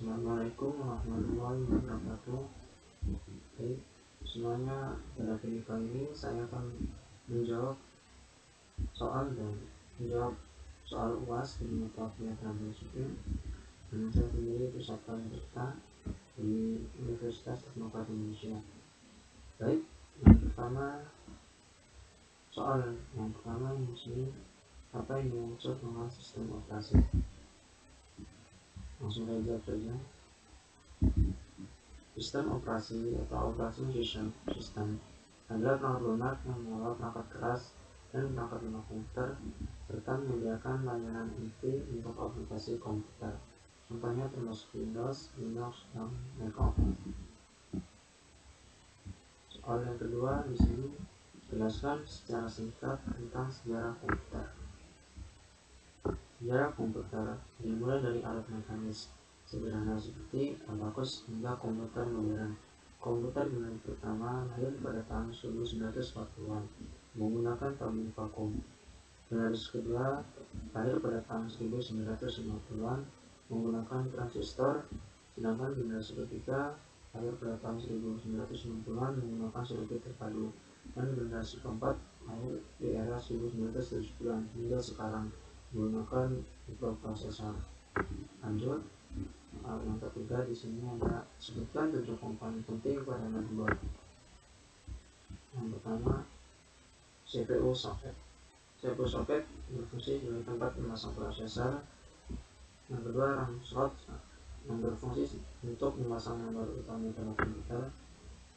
Assalamualaikum warahmatullahi wabarakatuh. Baik, semuanya, pada video kali ini saya akan menjawab soal UAS di mata kuliah troubleshooting dengan saya sendiri Pusaka Berta di Universitas Teknokraт Indonesia. Baik, soal yang pertama di sini, apa yang dimaksud dengan sistem operasi? Langsung saya jawab saja. Sistem operasi atau operating system adalah perangkat lunak yang mengelola perangkat keras dan perangkat lunak komputer serta menyediakan layanan inti untuk aplikasi komputer. Contohnya termasuk Windows, Linux, dan macOS. Soal yang kedua di sini, jelaskan secara singkat tentang sejarah komputer. Sejarah komputer dimulai dari alat mekanis sederhana seperti abacus hingga komputer modern. Komputer dunia pertama lahir pada tahun 1940-an menggunakan tabung vakum. Generasi kedua lahir pada tahun 1950-an menggunakan transistor, sedangkan generasi ketiga lahir pada tahun 1990-an menggunakan sirkuit terpadu, dan generasi keempat lahir di era 1970-an hingga sekarang menggunakan mikroprosesor. Lanjut, yang ketiga di sini ada sebutkan 7 komponen penting pada motherboard. Yang pertama, CPU socket. CPU socket berfungsi sebagai tempat memasang prosesor. Yang kedua, RAM slot yang berfungsi untuk memasang memori utama pada komputer.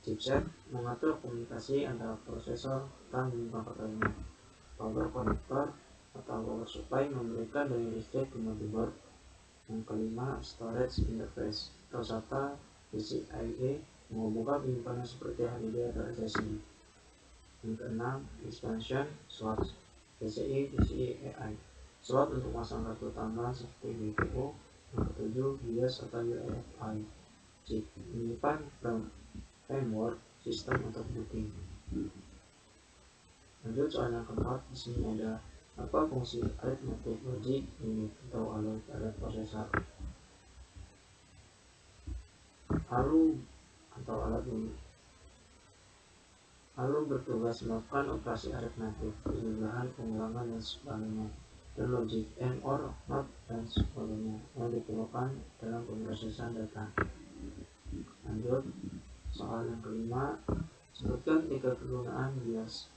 Chipset mengatur komunikasi antara prosesor, RAM, dan perangkat lainnya. Power connector atau power supply memberikan daya listrik ke motherboard. Yang kelima, storage interface atau SATA PCIe menghubungkan penyimpanan seperti HDD atau SSD. Yang keenam, expansion slot PCIe slot untuk masang kartu tambahan seperti GPU. Yang ketujuh, BIOS atau UEFI chip menyimpan framework sistem untuk booting. Lanjut, soal yang keempat, di sini ada apa fungsi arithmetic logic unit atau alat prosesor. ALU bertugas melakukan operasi aritmatik, penjumlahan, pengulangan, dan sebagainya, dan logic and or not dan sebagainya yang diperlukan dalam pemrosesan data. Lanjut, soal yang kelima, sebutkan 3 kegunaan BIOS.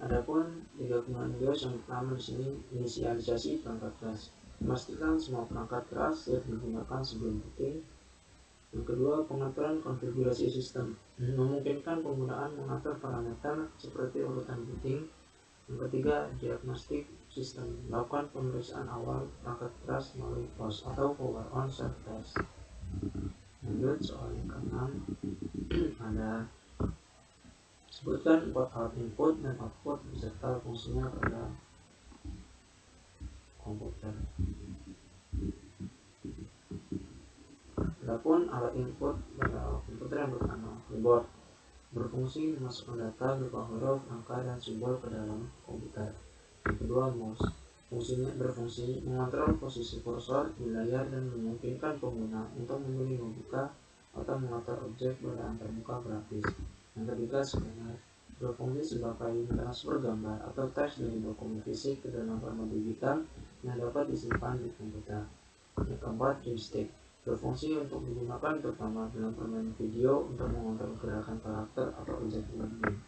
Adapun 3 kegunaan BIOS yang pertama di sini, inisialisasi perangkat keras. Memastikan semua perangkat keras siap digunakan sebelum booting. Yang kedua, pengaturan konfigurasi sistem. Memungkinkan penggunaan mengatur parameter seperti urutan booting. Yang ketiga, diagnostik sistem. Melakukan pemeriksaan awal perangkat keras melalui POS atau Power On Self Test. Lanjut, soal yang keenam, ada sebutkan 4 alat input dan output beserta fungsinya pada komputer. Adapun alat input pada komputer yang pertama, keyboard, berfungsi memasukkan data berupa huruf, angka, dan simbol ke dalam komputer. Yang kedua, mouse, berfungsi mengontrol posisi kursor di layar dan memungkinkan pengguna untuk memilih membuka atau mengatur objek pada antarmuka grafis. Yang ketiga, scanner, berfungsi sebagai transfer gambar atau teks dari dokumen fisik ke dalam format digital yang dapat disimpan di komputer. Yang keempat, joystick, berfungsi untuk digunakan terutama dalam permainan video untuk mengontrol gerakan karakter atau objek dalam game.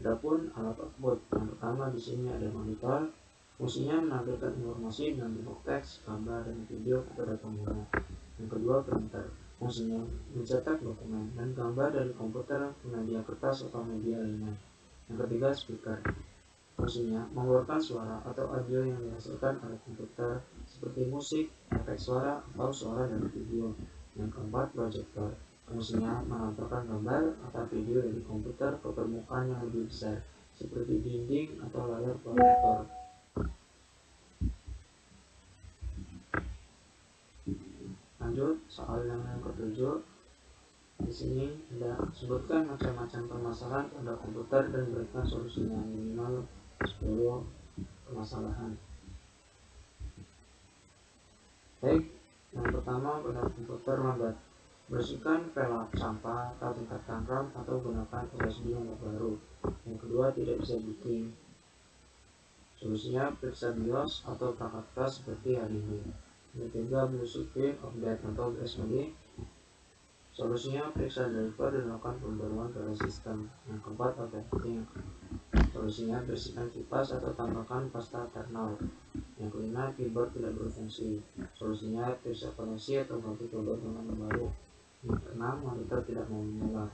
Adapun alat output, yang pertama di sini ada monitor, fungsinya menampilkan informasi dalam bentuk teks, gambar, dan video kepada pengguna. Yang kedua, printer, fungsinya mencetak dokumen dan gambar dari komputer ke media kertas atau media lainnya. Yang ketiga, speaker, fungsinya mengeluarkan suara atau audio yang dihasilkan oleh komputer seperti musik, efek suara, atau suara dari video. Yang keempat, proyektor, fungsinya menampilkan gambar atau video dari komputer ke permukaan yang lebih besar seperti dinding atau layar proyektor. Lanjut, soal yang ketujuh. Di sini ada sebutkan macam-macam permasalahan pada komputer dan berikan solusinya, minimal 10 permasalahan. Baik, yang pertama pada komputer lambat. Bersihkan pelak sampah atau tingkatkan RAM atau gunakan SSD yang terbaru. Yang kedua, tidak bisa booting. Solusinya periksa BIOS atau perangkat keras seperti hari ini. Yang ketiga, bluescreen update atau BSOD. Solusinya periksa driver dan lakukan pembaruan pada sistem. Yang keempat, updating. Solusinya bersihkan kipas atau tambahkan pasta kernel. Yang kelima, keyboard tidak berfungsi. Solusinya periksa koneksi atau ganti keyboard dengan yang baru. Yang keenam, monitor tidak mau menyala.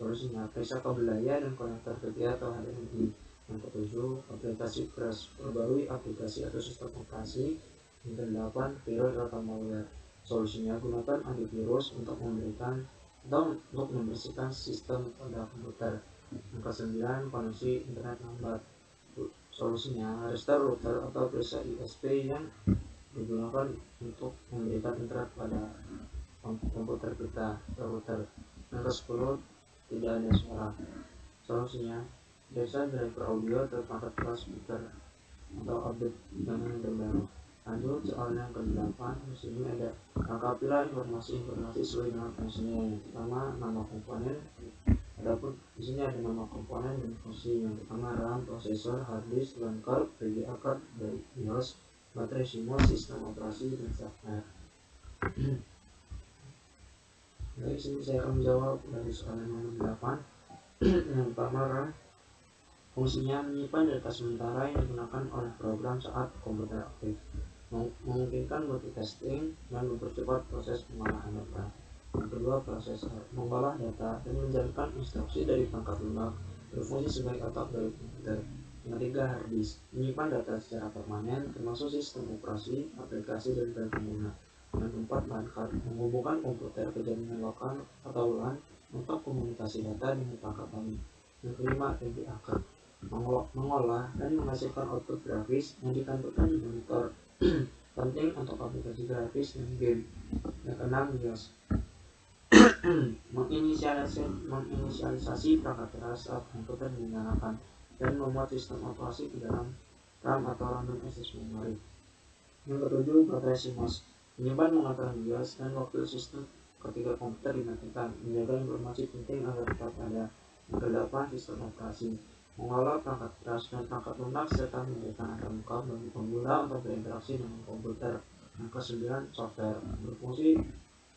Solusinya periksa kabel daya dan konektor VGA atau HDMI. Yang ketujuh, aplikasi crash. Perbarui aplikasi atau sistem operasi. Yang kedelapan, virus atau malware. Solusinya gunakan antivirus untuk memberikan atau untuk membersihkan sistem pada komputer. Yang kesembilan, koneksi internet lambat. Solusinya restart router atau periksa ISP yang digunakan untuk memberikan internet pada komputer kita atau router. Yang ke-10, tidak ada suara. Solusinya periksa driver audio atau perangkat keras speaker atau update dengan yang terbaru. Lanjut soal yang ke-8, di sini ada lengkapilah informasi sesuai dengan fungsinya. Yang pertama, nama komponen. Adapun di sini ada nama komponen dan fungsi. Yang pertama, RAM, prosesor, hard disk, LAN card, VGA card dari BIOS, baterai SIMOS, sistem operasi, dan software. Dari sini saya akan menjawab dari soal nomor 8. Yang pertama, RAM. Fungsinya menyimpan data sementara yang digunakan oleh program saat komputer aktif, memungkinkan multitasking dan mempercepat proses pengolahan data. Yang kedua, prosesor mengolah data dan menjalankan instruksi dari perangkat lunak, berfungsi sebagai otak dari komputer. Yang ketiga, hard disk menyimpan data secara permanen termasuk sistem operasi, aplikasi, dan file pengguna. Yang keempat, LAN card menghubungkan komputer ke jaringan lokal atau LAN untuk komunikasi data dengan perangkat lain. Yang kelima, VGA card mengolah dan menghasilkan output grafis yang ditampilkan di monitor penting untuk aplikasi grafis dan game. Yang keenam, BIOS menginisialisasi perangkat keras saat komputer dinyalakan dan memuat sistem operasi ke dalam RAM atau random access memory. Yang ketujuh, baterai SIMOS menyimpan mengantar BIOS dan waktu sistem ketika komputer dimatikan, menjaga informasi penting agar tetap ada. Yang kedelapan, sistem operasi mengolah perangkat keras dan perangkat lunak serta memberikan antar muka bagi pengguna untuk berinteraksi dengan komputer. Yang kesembilan, software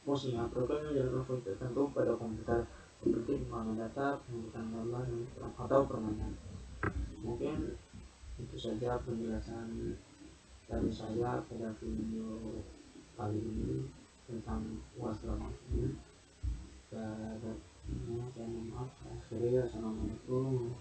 fungsinya program yang menjalankan fungsi tertentu pada komputer seperti pengulangan data, pengurusan gambar, atau permainan. Mungkin itu saja penjelasan dari saya pada video kali ini tentang UAS ini. Saya mohon maaf. Assalamualaikum.